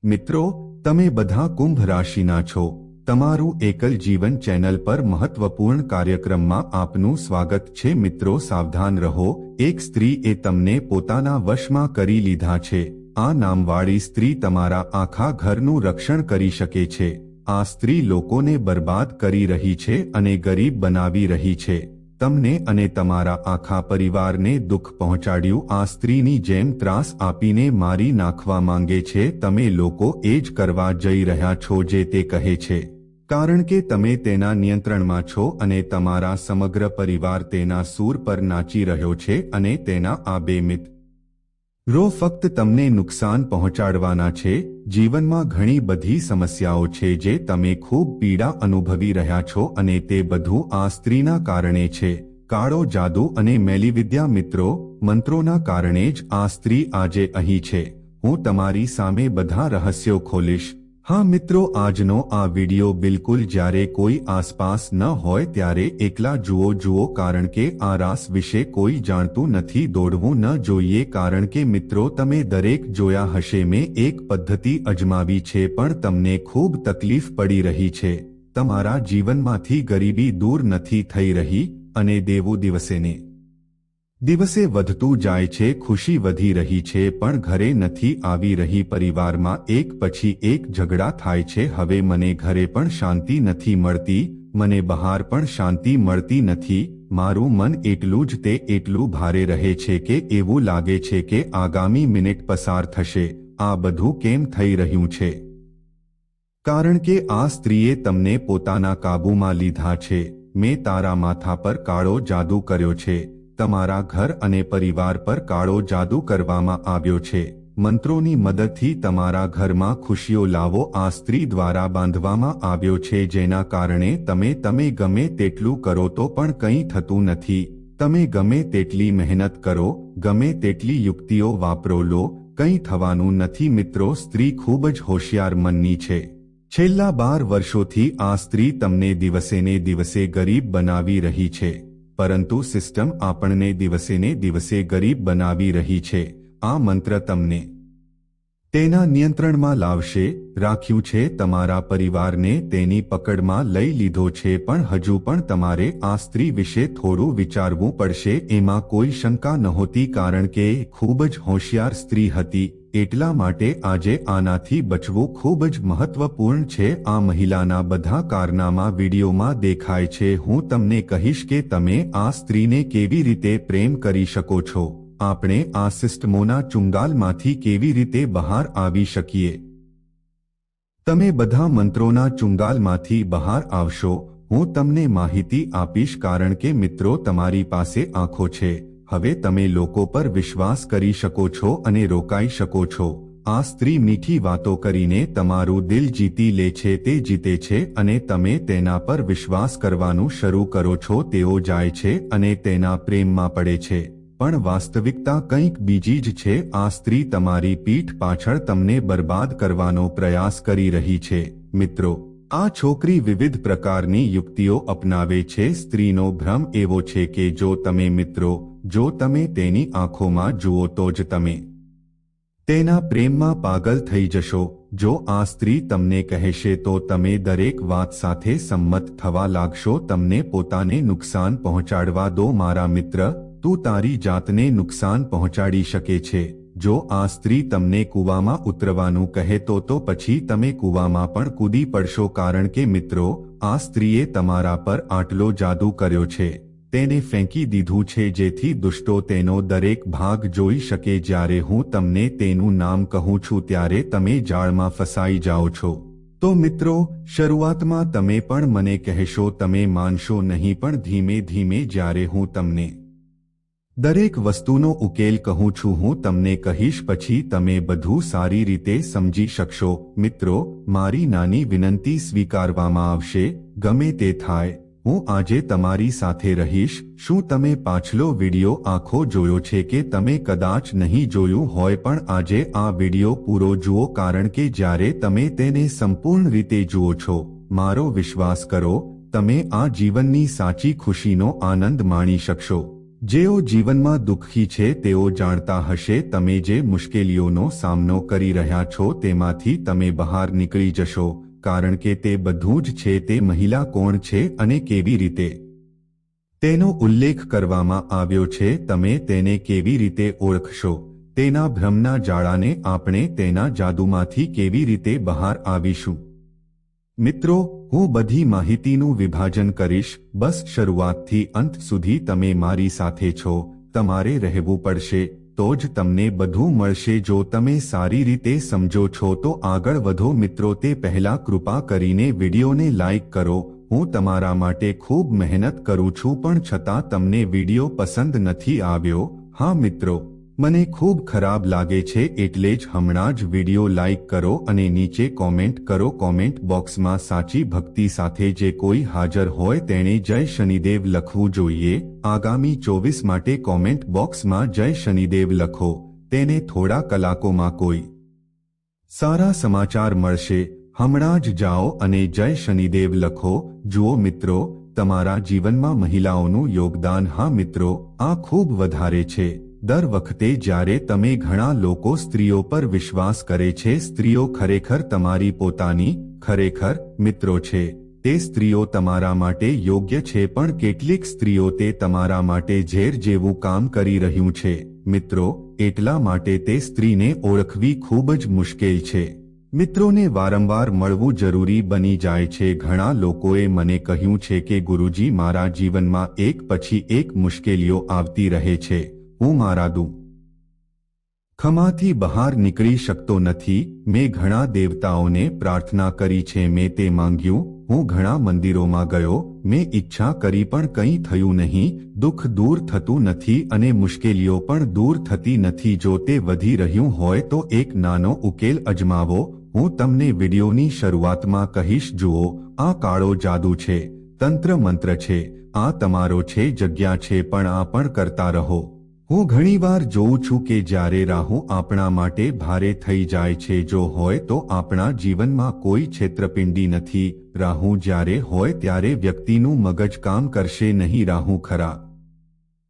મિત્રો, તમે બધા કુંભ રાશિના છો. તમારું એકલ જીવન ચેનલ પર મહત્વપૂર્ણ કાર્યક્રમમાં આપનું સ્વાગત છે. મિત્રો, સાવધાન રહો. એક સ્ત્રીએ તમને પોતાના વશમાં કરી લીધા છે. આ નામવાળી સ્ત્રી તમારા આખા ઘરનું રક્ષણ કરી શકે છે. આ સ્ત્રી લોકોને બરબાદ કરી રહી છે અને ગરીબ બનાવી રહી છે. તમને અને તમારા આખા પરિવારને દુઃખ પહોંચાડ્યું. આ સ્ત્રીની જેમ ત્રાસ આપીને મારી નાખવા માંગે છે. તમે લોકો એ જ કરવા જઈ રહ્યા છો જે તે કહે છે, કારણ કે તમે તેના નિયંત્રણમાં છો અને તમારા સમગ્ર પરિવાર તેના સૂર પર નાચી રહ્યો છે અને તેના આ બે મિત્રો ફક્ત તમને નુકસાન પહોંચાડવાના છે. જીવનમાં ઘણી બધી સમસ્યાઓ છે જે તમે ખૂબ પીડા અનુભવી રહ્યા છો અને તે બધું આ સ્ત્રીના કારણે છે. કાળો જાદુ અને મેલીવિદ્યા. મિત્રો, મંત્રોના કારણે જ આ સ્ત્રી આજે અહીં છે. હું તમારી સામે બધા રહસ્યો ખોલીશ. હા મિત્રો, આજનો આ વિડિયો બિલકુલ જ્યારે કોઈ આસપાસ ન હોય ત્યારે એકલા જુઓ, કારણ કે આ રાસ વિશે કોઈ જાણતું નથી. દોડવું ન જોઈએ, કારણ કે મિત્રો તમે દરેક જોયા હશે. મેં એક પદ્ધતિ અજમાવી છે પણ તમને ખૂબ તકલીફ પડી રહી છે. તમારા જીવનમાંથી ગરીબી દૂર નથી થઈ રહી અને દેવું દિવસે વધતું જાય છે. ખુશી વધી રહી છે પણ ઘરે નથી આવી રહી. પરિવારમાં એક પછી એક ઝઘડા થાય છે. હવે મને ઘરે પણ શાંતિ નથી મળતી, મને બહાર પણ શાંતિ મળતી નથી. મારું મન એટલું ભારે રહે છે કે એવું લાગે છે કે આગામી મિનિટ પસાર થશે. આ બધું કેમ થઈ રહ્યું છે? કારણ કે આ સ્ત્રીએ તમને પોતાના કાબૂમાં લીધા છે. મેં તારા માથા પર કાળો જાદુ કર્યો છે. તમારા ઘર અને પરિવાર પર કાળો જાદુ કરવામાં આવ્યો છે. મંત્રોની મદદથી તમારા ઘરમાં ખુશીઓ લાવો. આ સ્ત્રી દ્વારા બાંધવામાં આવ્યો છે જેના કારણે તમે ગમે તેટલું કરો તો પણ કંઈ થતું નથી. તમે ગમે તેટલી મહેનત કરો, ગમે તેટલી યુક્તિઓ વાપરો લો, કંઈ થવાનું નથી. મિત્રો, સ્ત્રી ખૂબ જ હોશિયાર મનની છે. છેલ્લા 12 વર્ષોથી આ સ્ત્રી તમને દિવસે ગરીબ બનાવી રહી છે. પરંતુ સિસ્ટમ આપણને દિવસે ગરીબ બનાવી રહી છે. આ મંત્ર તમને તેના નિયંત્રણમાં લાવશે. રાખ્યું છે તમારા પરિવારને તેની પકડમાં લઈ લીધો છે. પણ હજુ પણ તમારે આ સ્ત્રી વિશે થોડું વિચારવું પડશે. એમાં કોઈ શંકા નહોતી, કારણ કે ખૂબ જ હોશિયાર સ્ત્રી હતી. એટલા માટે આજે આનાથી બચવું ખૂબ જ મહત્વપૂર્ણ છે. આ મહિલાના બધા કારનામા વિડીયોમાં દેખાય છે. હું તમને કહીશ કે તમે આ સ્ત્રીને કેવી રીતે પ્રેમ કરી શકો છો. આપણે આ સિસ્ટમોના ચુંગાલમાંથી કેવી રીતે બહાર આવી શકીએ. તમે બધા મંત્રોના ચુંગાલમાંથી બહાર આવશો. હું તમને માહિતી આપીશ, કારણ કે મિત્રો તમારી પાસે આંખો છે. હવે તમે લોકો પર વિશ્વાસ કરી શકો છો અને રોકાઈ શકો છો. આ સ્ત્રી મીઠી વાતો કરીને તમારું દિલ જીતી લે છે. તે જીતે છે અને તમે તેના પર વિશ્વાસ કરવાનું શરૂ કરો છો. તેઓ જાય છે અને તેના પ્રેમમાં પડે છે. પણ વાસ્તવિકતા કંઈક બીજી જ છે. આ સ્ત્રી તમારી પીઠ પાછળ તમને બરબાદ કરવાનો પ્રયાસ કરી રહી છે. મિત્રો, આ છોકરી વિવિધ પ્રકારની યુક્તિઓ અપનાવે છે. સ્ત્રીનો ભ્રમ એવો છે કે જો તમે તેની આંખોમાં જુઓ તો જ તમે તેના પ્રેમમાં પાગલ થઈ જશો. જો આ સ્ત્રી તમને કહેશે તો તમે દરેક વાત સાથે સંમત થવા લાગશો. તમને પોતાને નુકસાન પહોંચાડવા દો. મારા મિત્ર, તું તારી જાતને નુકસાન પહોંચાડી શકે છે. જો આ સ્ત્રી તમને કૂવામાં ઉતરવાનું કહે તો પછી તમે કૂવામાં પણ કૂદી પડશો. કારણ કે મિત્રો, આ સ્ત્રીએ તમારા પર આટલો જાદુ કર્યો છે, તેને ફેંકી દીધું છે જેથી દુષ્ટો તેનો દરેક ભાગ જોઈ શકે. જ્યારે હું તમને તેનું નામ કહું છું ત્યારે તમે જાળમાં ફસાઈ જાઓ છો. તો મિત્રો, શરૂઆતમાં તમે પણ મને કહેશો, તમે માનશો નહીં, પણ ધીમે જ્યારે હું તમને દરેક વસ્તુનો ઉકેલ કહું છું, હું તમને કહીશ, પછી તમે બધું સારી રીતે સમજી શકશો. મિત્રો, મારી નાની વિનંતી સ્વીકારવામાં આવશે. ગમે તે થાય, હું આજે તમારી સાથે રહીશ. શું તમે પાછલો વિડિયો આખો જોયો છે કે તમે કદાચ નહીં જોયું હોય, પણ આજે આ વિડિયો પૂરો જુઓ, કારણ કે જ્યારે તમે તેને સંપૂર્ણ રીતે જુઓ છો, મારો વિશ્વાસ કરો, તમે આ જીવનની સાચી ખુશીનો આનંદ માણી શકશો. જેઓ જીવનમાં દુઃખી છે તેઓ જાણતા હશે તમે જે મુશ્કેલીઓનો સામનો કરી રહ્યા છો તેમાંથી તમે બહાર નીકળી જશો, કારણ કે તે બધું જ છે. તે મહિલા કોણ છે અને કેવી રીતે તેનો ઉલ્લેખ કરવામાં આવ્યો છે, તમે તેને કેવી રીતે ઓળખશો? તેના ભ્રમના જાળાને આપણે તેના જાદુમાંથી કેવી રીતે બહાર આવીશું? મિત્રો, હું બધી માહિતીનું વિભાજન કરીશ, બસ શરૂઆતથી અંત સુધી તમે મારી સાથે છો. તમારે રહેવું પડશે તો જ તમને બધું મળશે. જો તમે સારી રીતે સમજો છો તો આગળ વધો. મિત્રો, તે પહેલા કૃપા કરીને વિડીયોને લાઈક કરો. હું તમારા માટે ખૂબ મહેનત કરું છું પણ છતાં તમને વિડીયો પસંદ નથી આવ્યો. હા મિત્રો, મને ખૂબ ખરાબ લાગે છે, એટલે જ હમણાં જ વિડીયો લાઈક કરો અને નીચે કોમેન્ટ કરો. કોમેન્ટ બોક્સમાં સાચી ભક્તિ સાથે જે કોઈ હાજર હોય તેણે જય શનિદેવ લખવું જોઈએ. આગામી 24 માટે કોમેન્ટ બોક્સમાં જય શનિદેવ લખો. તેને થોડા કલાકોમાં કોઈ સારા સમાચાર મળશે. હમણાં જ જાઓ અને જય શનિદેવ લખો. જુઓ મિત્રો, તમારા જીવનમાં મહિલાઓનું યોગદાન. હા મિત્રો, આ ખૂબ વધારે છે. દર વખતે જ્યારે તમે ઘણા લોકો સ્ત્રીઓ પર વિશ્વાસ કરે છે, સ્ત્રીઓ ખરેખર તમારી પોતાની ખરેખર મિત્રો છે. તે સ્ત્રીઓ તમારા માટે યોગ્ય છે પણ કેટલીક સ્ત્રીઓ તે તમારા માટે ઝેર જેવું કામ કરી રહ્યું છે. મિત્રો, એટલા માટે તે સ્ત્રીને ઓળખવી ખૂબ જ મુશ્કેલ છે. મિત્રોને વારંવાર મળવું જરૂરી બની જાય છે. ઘણા લોકોએ મને કહ્યું છે કે ગુરુજી, મારા જીવનમાં એક પછી એક મુશ્કેલીઓ આવતી રહે છે. હું મારા દુઃખમાંથી બહાર નીકળી શકતો નથી. મેં ઘણા દેવતાઓને પ્રાર્થના કરી છે, મેં તે માંગ્યું, હું ઘણા મંદિરોમાં ગયો, મેં ઈચ્છા કરી પણ કંઈ થયું નહીં. દુઃખ દૂર થતું નથી અને મુશ્કેલીઓ પણ દૂર થતી નથી. જો તે વધી રહ્યું હોય તો એક નાનો ઉકેલ અજમાવો. હું તમને વિડીયોની શરૂઆતમાં કહીશ. જુઓ, આ કાળો જાદુ છે, તંત્ર મંત્ર છે, આ તમારો છે, જગ્યા છે, પણ આ પણ કરતા રહો. હું ઘણીવાર જોઉં છું કે જ્યારે રાહુ આપણા માટે ભારે થઈ જાય છે. જો હોય તો આપણા જીવનમાં કોઈ છેતરપિંડી નથી. રાહુ જ્યારે હોય ત્યારે વ્યક્તિનું મગજ કામ કરશે નહીં. રાહુ ખરા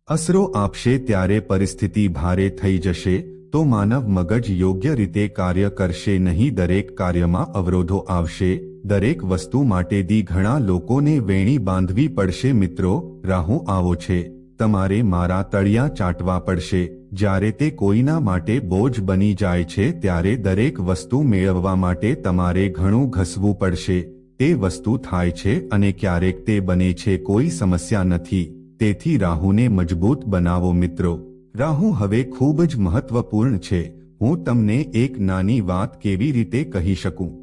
અસરો આપશે ત્યારે પરિસ્થિતિ ભારે થઈ જશે, તો માનવ મગજ યોગ્ય રીતે કાર્ય કરશે નહીં. દરેક કાર્યમાં અવરોધો આવશે. દરેક વસ્તુ માટે ઘણા લોકોને વેણી બાંધવી પડશે. મિત્રો, રાહુ આવો છે, તમારે મારા તળિયા ચાટવા પડશે. જ્યારે તે કોઈના માટે બોજ બની જાય છે ત્યારે દરેક વસ્તુ મેળવવા માટે તમારે ઘણું ઘસવું પડશે. તે વસ્તુ થાય છે અને ક્યારેક તે બને છે. કોઈ સમસ્યા નથી. તેથી રાહુને મજબૂત બનાવો. મિત્રો, રાહુ હવે ખૂબ જ મહત્વપૂર્ણ છે. હું તમને એક નાની વાત કેવી રીતે કહી શકું?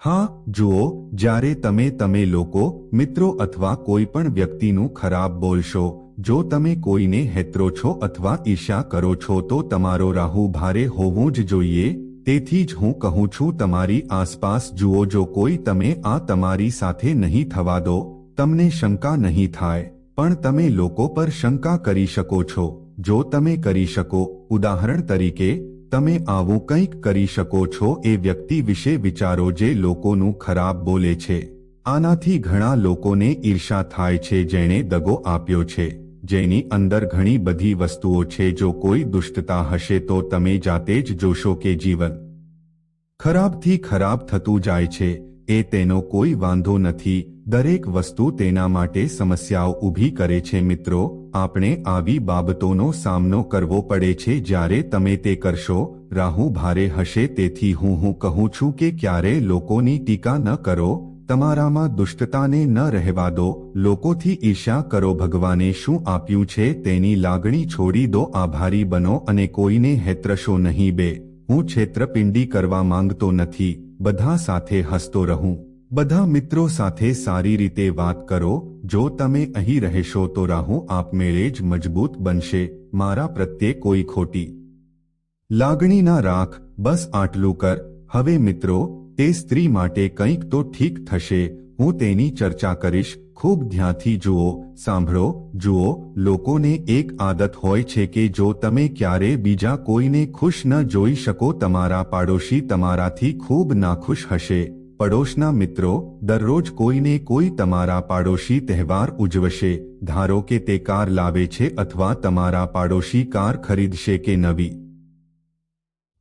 હા, જુઓ, જ્યારે તમે લોકો, મિત્રો અથવા કોઈ પણ વ્યક્તિનું ખરાબ બોલશો, જો તમે કોઈને હેતરો છો અથવા ઈર્ષ્યા કરો છો તો તમારો રાહુ ભારે હોવું જ જોઈએ. તેથી જ હું કહું છું, તમારી આસપાસ જુઓ. જો કોઈ તમે આ તમારી સાથે નહીં થવા દો, તમને શંકા નહીં થાય, પણ તમે લોકો પર શંકા કરી શકો છો. જો તમે કરી શકો, ઉદાહરણ તરીકે, તમે આવું કંઈક કરી શકો છો. એ વ્યક્તિ વિશે વિચારો જે લોકોનું ખરાબ બોલે છે. આનાથી ઘણા લોકોને ઈર્ષ્યા થાય છે, જેણે દગો આપ્યો છે, જેની અંદર ઘણી બધી વસ્તુઓ છે. જો કોઈ દુષ્ટતા હશે તો તમે જાતે જ જોશો કે જીવન ખરાબથી ખરાબ થતું જાય છે. એ તેનો કોઈ વાંધો નથી. દરેક વસ્તુ તેના માટે સમસ્યાઓ ઊભી કરે છે. મિત્રો, આપણે આવી બાબતોનો સામનો કરવો પડે છે. જ્યારે તમે તે કરશો, રાહુ ભારે હશે. તેથી હું કહું છું કે ક્યારેય લોકોની ટીકા ન કરો. તમારામાં દુષ્ટતાને ન રહેવા દો. લોકોથી ઈર્ષ્યા કરો. ભગવાને શું આપ્યું છે તેની લાગણી છોડી દો. આભારી બનો અને કોઈને હેતરશો નહીં. હું છેતરપિંડી કરવા માંગતો નથી. બધા સાથે હસતો રહું. બધા મિત્રો સાથે સારી રીતે વાત કરો. જો તમે અહીં રહેશો તો રાહુ આપમેળે જ મજબૂત બનશે. મારા પ્રત્યે કોઈ ખોટી લાગણી ના રાખ. બસ આટલું કર. હવે મિત્રો, તે સ્ત્રી માટે કંઈક તો ઠીક થશે. હું તેની ચર્ચા કરીશ. ખૂબ ધ્યાનથી જુઓ, સાંભળો. જુઓ, લોકોને એક આદત હોય છે કે જો તમે ક્યારે બીજા કોઈને ખુશ ન જોઈ શકો, તમારા પાડોશી તમારાથી ખૂબ નાખુશ હશે. પડોશના મિત્રો દરરોજ કોઈને કોઈ તમારા પાડોશી તહેવાર ઉજવશે. ધારો કે તે કાર લાવે છે અથવા તમારા પાડોશી કાર ખરીદશે કે નવી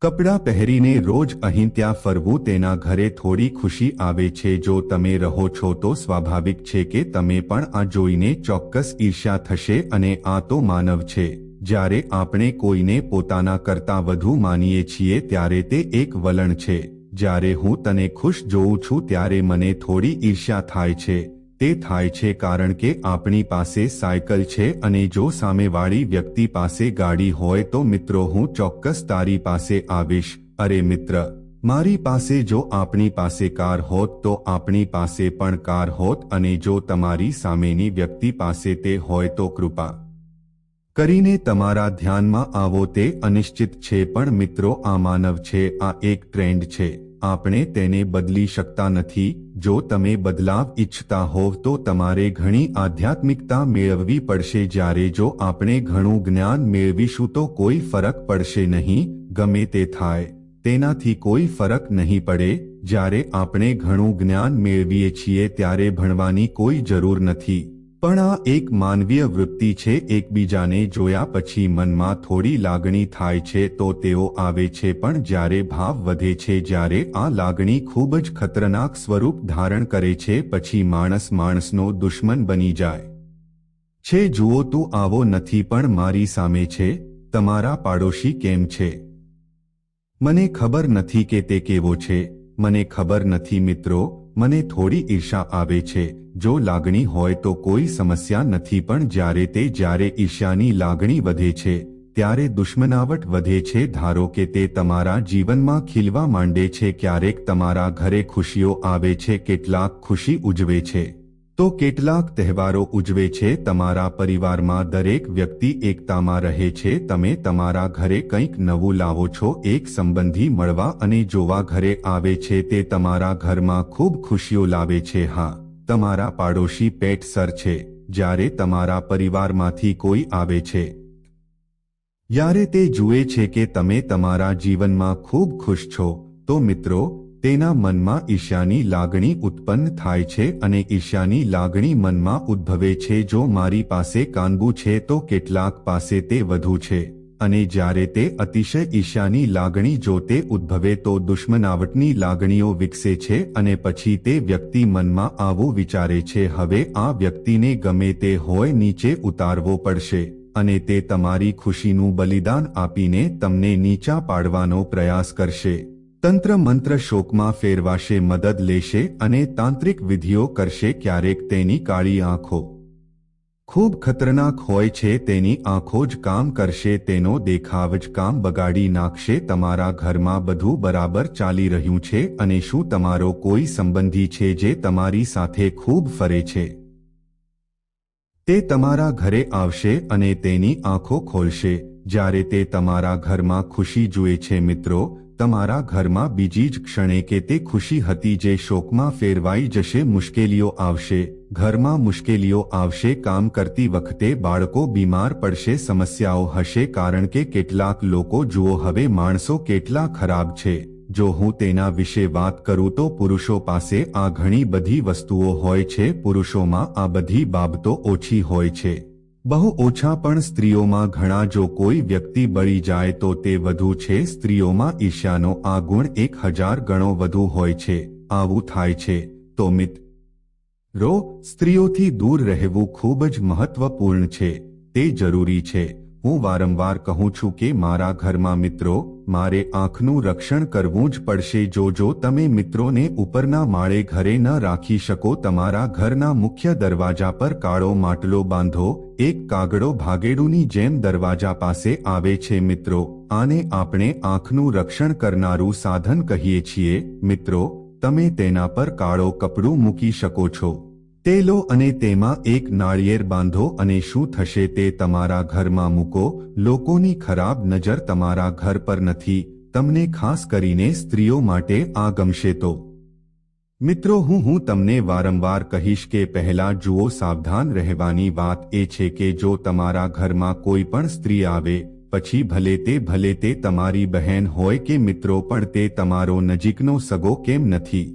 કપડાં પહેરીને રોજ અહીં ત્યાં ફરવું, તેના ઘરે થોડી ખુશી આવે છે. જો તમે રહો છો તો સ્વાભાવિક છે કે તમે પણ આ જોઈને ચોક્કસ ઈર્ષ્યા થશે. અને આ તો માનવ છે. જ્યારે આપણે કોઈને પોતાના કરતાં વધુ માનીએ છીએ ત્યારે તે એક વલણ છે. જ્યારે હું તને ખુશ જોઉં છું ત્યારે મને થોડી ઈર્ષ્યા થાય છે. તે થાય છે કારણ કે આપણી પાસે સાયકલ છે અને જો સામેવાળી વ્યક્તિ પાસે ગાડી હોય તો મિત્રો હું ચોક્કસ તારી પાસે આવીશ. અરે મિત્ર, મારી પાસે જો આપણી પાસે કાર હોત તો આપણી પાસે પણ કાર હોત, અને જો તમારી સામેની વ્યક્તિ પાસે તે હોય તો કૃપા કરીને તમારા ધ્યાનમાં આવો. તે અનિશ્ચિત છે પણ મિત્રો આ માનવ છે. આ એક ટ્રેન્ડ છે. આપણે તેને બદલી શકતા નથી. જો તમે બદલાવ ઈચ્છતા હોવ તો તમારે ઘણી આધ્યાત્મિકતા મેળવવી પડશે. જ્યારે જો આપણે ઘણું જ્ઞાન મેળવીશું તો કોઈ ફરક પડશે નહીં. ગમે તે થાય તેનાથી કોઈ ફરક નહીં પડે. જ્યારે આપણે ઘણું જ્ઞાન મેળવીએ છીએ ત્યારે ભણવાની કોઈ જરૂર નથી. પણ આ એક માનવીય વૃત્તિ છે. એકબીજાને જોયા પછી મનમાં થોડી લાગણી થાય છે તો તેઓ આવે છે. પણ જ્યારે ભાવ વધે છે, જ્યારે આ લાગણી ખૂબ જ ખતરનાક સ્વરૂપ ધારણ કરે છે, પછી માણસ માણસનો દુશ્મન બની જાય છે. જુઓ, તું આવો નથી પણ મારી સામે છે. તમારા પાડોશી કેમ છે મને ખબર નથી કે તે કેવો છે. મને ખબર નથી મિત્રો, મને થોડી ઈર્ષા આવે છે. જો લાગણી હોય તો કોઈ સમસ્યા નથી, પણ જ્યારે ઈર્ષ્યાની લાગણી વધે છે ત્યારે દુશ્મનાવટ વધે છે. ધારો કે તે તમારા જીવનમાં ખીલવા માંડે છે. ક્યારેક તમારા ઘરે ખુશીઓ આવે છે, કેટલાક ખુશી ઉજવે છે તો કેટલાક તહેવારો ઉજવે છે. તમારા પરિવારમાં દરેક વ્યક્તિ એકતામાં રહે છે. તમે તમારા ઘરે કંઈક નવું લાવો છો. એક સંબંધી મળવા અને જોવા ઘરે આવે છે. તે તમારા ઘરમાં ખૂબ ખુશીઓ લાવે છે. હા, તમારા પાડોશી પેટ સર છે. જ્યારે તમારા પરિવારમાંથી કોઈ આવે છે જ્યારે તે જુએ છે કે તમે તમારા જીવનમાં ખૂબ ખુશ છો તો મિત્રો તેના મનમાં ઈર્ષ્યાની લાગણી ઉત્પન્ન થાય છે. અને ઈર્ષ્યાની લાગણી મનમાં ઉદ્ભવે છે. જો મારી પાસે કાનબુ છે તો કેટલાક પાસે તે વધુ છે. અને જ્યારે તે અતિશય ઈર્ષ્યાની લાગણી જો તે ઉદ્ભવે તો દુશ્મનાવટની લાગણીઓ વિકસે છે. અને પછી તે વ્યક્તિ મનમાં આવું વિચારે છે, હવે આ વ્યક્તિને ગમે તે હોય નીચે ઉતારવો પડશે. અને તે તમારી ખુશીનું બલિદાન આપીને તમને નીચા પાડવાનો પ્રયાસ કરશે. તંત્ર મંત્ર શોકમાં ફેરવાશે, મદદ લેશે અને તાંત્રિક વિધિઓ કરશે. ક્યારેક તેની કાળી આંખો ખૂબ ખતરનાક હોય છે. તેની આંખો જ કામ કરશે. તેનો દેખાવ જ કામ બગાડી નાખશે. તમારા ઘરમાં બધું બરાબર ચાલી રહ્યું છે અને શું તમારો કોઈ સંબંધી છે જે તમારી સાથે ખૂબ ફરે છે? તે તમારા ઘરે આવશે અને તેની આંખો ખોલશે જ્યારે તે તમારા ઘરમાં ખુશી જુએ છે. મિત્રો, તમારા ઘરમાં બીજી જ ક્ષણે કે તે ખુશી હતી જે શોકમાં ફેરવાઈ જશે. મુશ્કેલીઓ આવશે, ઘરમાં મુશ્કેલીઓ આવશે. કામ કરતી વખતે બાળકો બીમાર પડશે, સમસ્યાઓ હશે. કારણ કે કેટલાક લોકો, જુઓ હવે માણસો કેટલા ખરાબ છે. જો હું તેના વિશે વાત કરું તો પુરુષો પાસે આ ઘણી બધી વસ્તુઓ હોય છે. પુરુષોમાં આ બધી બાબતો ઓછી હોય છે, બહુ ઓછા. પણ સ્ત્રીઓમાં ઘણા. જો કોઈ વ્યક્તિ બળી જાય તો તે વધુ છે. સ્ત્રીઓમાં ઈર્ષ્યાનો આ ગુણ 1000 ગણો વધુ હોય છે. આવું થાય છે તો મિત્રો, સ્ત્રીઓથી દૂર રહેવું ખૂબ જ મહત્વપૂર્ણ છે. તે જરૂરી છે. હું વારંવાર કહું છું કે મારા ઘરમાં મિત્રો, મારે આંખનું રક્ષણ કરવું જ પડશે. જો તમે મિત્રોને ઉપરના માળે ઘરે ન રાખી શકો, તમારા ઘરના મુખ્ય દરવાજા પર કાળો માટલો બાંધો. એક કાગડો ભાગેડુની જેમ દરવાજા પાસે આવે છે. મિત્રો, આને આપણે આંખનું રક્ષણ કરનારું સાધન કહીએ છીએ. મિત્રો, તમે તેના પર કાળો કપડું મૂકી શકો છો. તે લો અને તેમાં એક નાળિયેર બાંધો અને શું થશે તે તમારા ઘરમાં મૂકો. લોકોની ખરાબ નજર તમારા ઘર પર નથી. તમને ખાસ કરીને સ્ત્રીઓ માટે આ ગમશે તો મિત્રો, હું તમને વારંવાર કહીશ કે પહેલા જુઓ, સાવધાન રહેવાની વાત એ છે કે જો તમારા ઘરમાં કોઈ પણ સ્ત્રી આવે, પછી ભલે તે તમારી બહેન હોય કે મિત્રો, પણ તે તમારો નજીકનો સગો કેમ નથી,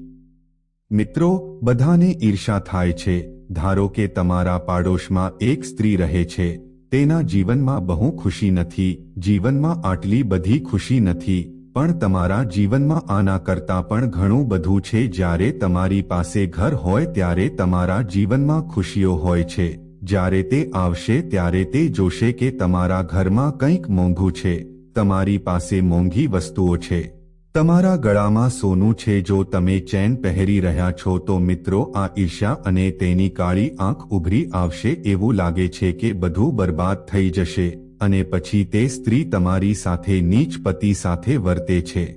મિત્રો, બધાને ઈર્ષા થાય છે. ધારો કે તમારા પાડોશમાં એક સ્ત્રી રહે છે. તેના જીવનમાં બહુ ખુશી નથી, જીવનમાં આટલી બધી ખુશી નથી, પણ તમારા જીવનમાં આના કરતાં પણ ઘણું બધું છે. જ્યારે તમારી પાસે ઘર હોય ત્યારે તમારા જીવનમાં ખુશીઓ હોય છે. જ્યારે તે આવશે ત્યારે તે જોશે કે તમારા ઘરમાં કંઈક મોંઘું છે, તમારી પાસે મોંઘી વસ્તુઓ છે, તમારા ગળામાં સોનું છે. જો તમે ચેન પહેરી રહ્યા છો તો મિત્રો, આ ઈર્ષ્યા અને તેની કાળી આંખ ઉભરી આવશે. એવું લાગે છે કે બધું બરબાદ થઈ જશે, અને પછી તે સ્ત્રી તમારી સાથે નીચ પતિ સાથે વર્તે છે.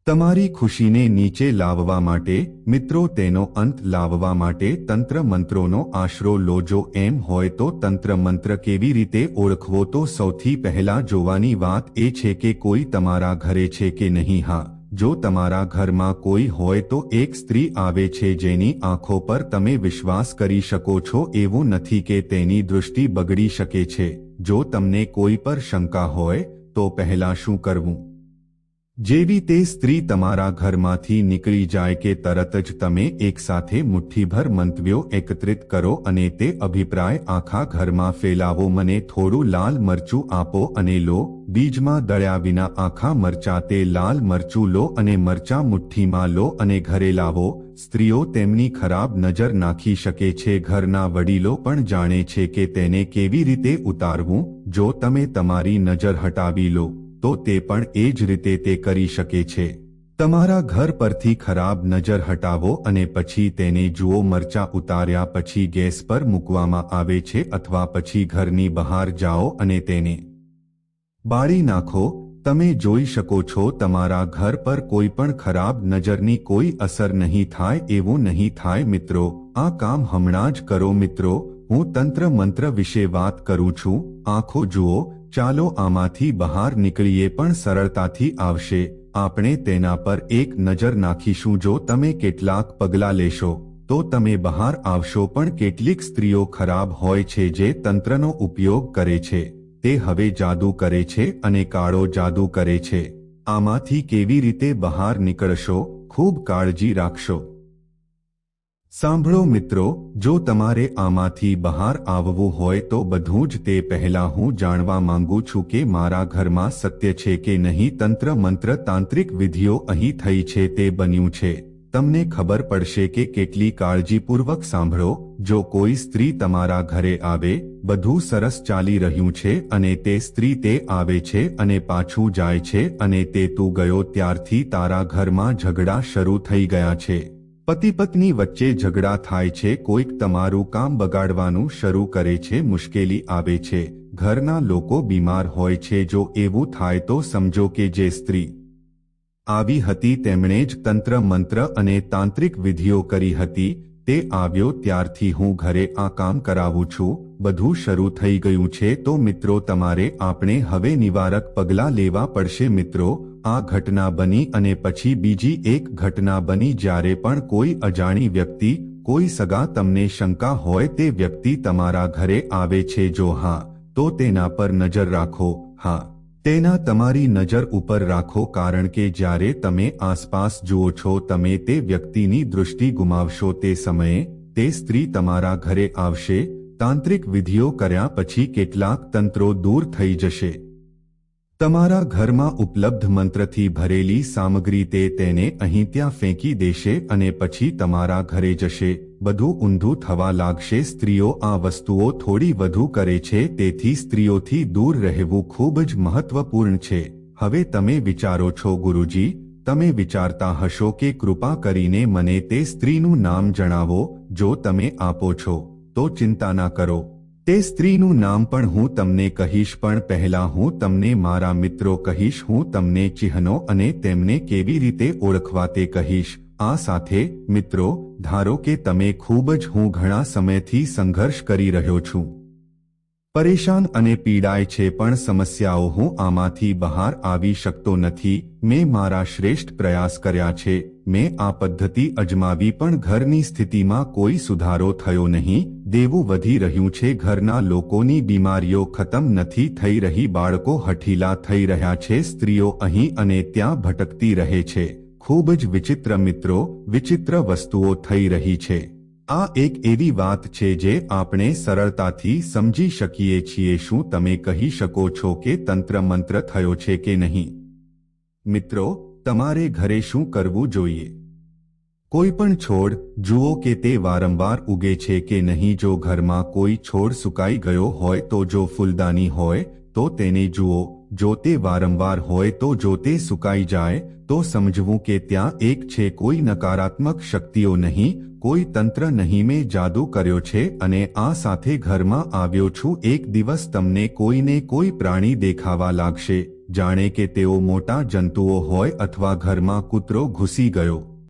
તમારી ખુશીને નીચે લાવવા માટે, મિત્રો, તેનો અંત લાવવા માટે તંત્ર મંત્રોનો આશરો લો. જો એમ હોય તો તંત્ર મંત્ર કેવી રીતે ઓળખવો? તો સૌથી પહેલા જોવાની વાત એ છે કે કોઈ તમારા ઘરે છે કે નહીં. હા, જો તમારા ઘરમાં કોઈ હોય તો એક સ્ત્રી આવે છે જેની આંખો પર તમે વિશ્વાસ કરી શકો છો. એવું નથી કે તેની દૃષ્ટિ બગડી શકે છે. જો તમને કોઈ પર શંકા હોય તો પહેલા શું કરવું? જેવી તે સ્ત્રી તમારા ઘરમાંથી નીકળી જાય કે તરત જ તમે એકસાથે મુઠ્ઠીભર મંતવ્યો એકત્રિત કરો અને તે અભિપ્રાય આખા ઘરમાં ફેલાવો. મને થોડું લાલ મરચું આપો અને લો. બીજમાં દળ્યા વિના આખા મરચાં. તે લાલ મરચું લો અને મરચાં મુઠ્ઠીમાં લો અને ઘરે લાવો. સ્ત્રીઓ તેમની ખરાબ નજર નાખી શકે છે. ઘરના વડીલો પણ જાણે છે કે તેને કેવી રીતે ઉતારવું. જો તમે તમારી નજર હટાવી લો તો તે પણ એ જ રીતે તે કરી શકે છે. તમારા ઘર પરથી ખરાબ નજર હટાવો અને પછી તેને જુઓ. મરચાં ઉતાર્યા પછી ગેસ પર મૂકવામાં આવે છે અથવા પછી ઘરની બહાર જાઓ અને તેને બાળી નાખો. તમે જોઈ શકો છો તમારા ઘર પર કોઈ પણ ખરાબ નજરની કોઈ અસર નહીં થાય. એવું નહીં થાય. મિત્રો, આ કામ હમણાં જ કરો. મિત્રો, હું તંત્ર મંત્ર વિશે વાત કરું છું. આંખો જુઓ. ચાલો આમાંથી બહાર નીકળીએ. પણ સરળતાથી આવશે. આપણે તેના પર એક નજર નાખીશું. જો તમે કેટલાક પગલાં લેશો તો તમે બહાર આવશો. પણ કેટલીક સ્ત્રીઓ ખરાબ હોય છે જે તંત્રનો ઉપયોગ કરે છે. તે હવે જાદુ કરે છે અને કાળો જાદુ કરે છે. આમાંથી કેવી રીતે બહાર નીકળશો? ખૂબ કાળજી રાખશો. સાંભળો મિત્રો, જો તમારે આમાંથી બહાર આવવું હોય તો બધું જ તે પહેલા હું જાણવા માંગુ છું કે મારા ઘરમાં સત્ય છે કે નહીં. તંત્ર મંત્ર તાંત્રિક વિધિઓ અહીં થઈ છે તે બન્યું છે. તમને ખબર પડશે કે કેટલી કાળજીપૂર્વક. સાંભળો, જો કોઈ સ્ત્રી તમારા ઘરે આવે, બધું સરસ ચાલી રહ્યું છે અને તે સ્ત્રી તે આવે છે અને પાછું જાય છે અને તે તું ગયો ત્યારથી તારા ઘરમાં ઝઘડા શરૂ થઈ ગયા છે. પતિ પત્ની વચ્ચે ઝઘડા થાય છે. કોઈક તમારું કામ બગાડવાનું શરૂ કરે છે. મુશ્કેલી આવે છે. ઘરના લોકો બીમાર હોય છે. જો એવું થાય તો સમજો કે જે સ્ત્રી આવી હતી તેમણે જ તંત્ર મંત્ર અને તાંત્રિક વિધિઓ કરી હતી. તે આવ્યો ત્યારથી હું ઘરે આ કામ કરાવું છું. બધું શરૂ થઈ ગયું છે. તો મિત્રો, તમારે આપણે હવે નિવારક પગલાં લેવા પડશે. મિત્રો, આ ઘટના બની અને પછી બીજી એક ઘટના બની. જ્યારે પણ કોઈ અજાણી વ્યક્તિ, કોઈ સગા, તમને શંકા હોય તે વ્યક્તિ તમારા ઘરે આવે છે, જો હા તો તેના પર નજર રાખો. હા, તેના તમારી નજર ઉપર રાખો. કારણ કે જ્યારે તમે આસપાસ જુઓ છો તમે તે વ્યક્તિની દૃષ્ટિ ગુમાવશો. તે સમયે તે સ્ત્રી તમારા ઘરે આવશે. તાંત્રિક વિધિઓ કર્યા પછી કેટલાક તંત્રો દૂર થઈ જશે. તમારા ઘરમાં ઉપલબ્ધ મંત્રથી ભરેલી સામગ્રી તે તેને અહીં ત્યાં ફેંકી દેશે અને પછી તમારા ઘરે જશે. બધું ઊંધું થવા લાગશે. સ્ત્રીઓ આ વસ્તુઓ થોડી વધુ કરે છે, તેથી સ્ત્રીઓથી દૂર રહેવું ખૂબ જ મહત્વપૂર્ણ છે. હવે તમે વિચારો છો, ગુરુજી, તમે વિચારતા હશો કે કૃપા કરીને મને તે સ્ત્રીનું નામ જણાવો. જો તમે આપો છો તો ચિંતા ના કરો. તે સ્ત્રીનું નામ પણ હું તમને કહીશ, પણ પહેલા હું તમને મારા મિત્રો કહીશ. હું તમને ચિહ્નો અને તેમને કેવી રીતે ઓળખવા તે કહીશ. આ સાથે મિત્રો, ધારો કે તમે ખૂબ જ હું ઘણા સમયથી સંઘર્ષ કરી રહ્યો છું, પરેશાન અને પીડાય છે, પણ સમસ્યાઓ હું આમાંથી બહાર આવી શકતો નથી. મેં મારા શ્રેષ્ઠ પ્રયાસ કર્યા છે. મેં આ પદ્ધતિ અજમાવી પણ ઘરની સ્થિતિમાં કોઈ સુધારો થયો નહીં. દેવું વધી રહ્યું છે. ઘરના લોકોની બીમારીઓ ખતમ નથી થઈ રહી. બાળકો હઠીલા થઈ રહ્યા છે. સ્ત્રીઓ અહીં અને ત્યાં ભટકતી રહે છે. ખૂબ જ વિચિત્ર મિત્રો, વિચિત્ર વસ્તુઓ થઈ રહી છે. આ એક એવી વાત છે જે આપણે સરળતાથી સમજી શકીએ છીએ. શું તમે કહી શકો છો કે તંત્ર મંત્ર થયો છે કે નહીં? મિત્રો, તમારે ઘરે શું કરવું જોઈએ? કોઈ પણ છોડ જુઓ કે તે વારંવાર ઉગે છે કે નહીં. જો ઘરમાં કોઈ છોડ સુકાઈ ગયો હોય તો, જો ફૂલદાની હોય તો તેને જુઓ. જો તે વારંવાર હોય તો, જો તે સુકાઈ જાય તો સમજવું કે ત્યાં એક છે. કોઈ નકારાત્મક શક્તિઓ નહીં, કોઈ તંત્ર નહીં. મેં જાદુ કર્યો છે અને આ સાથે ઘરમાં આવ્યો છું. એક દિવસ તમને કોઈને કોઈ પ્રાણી દેખાવા લાગશે, જાણે કે તેઓ મોટા જંતુઓ હોય અથવા ઘરમાં કૂતરો ઘૂસી ગયો.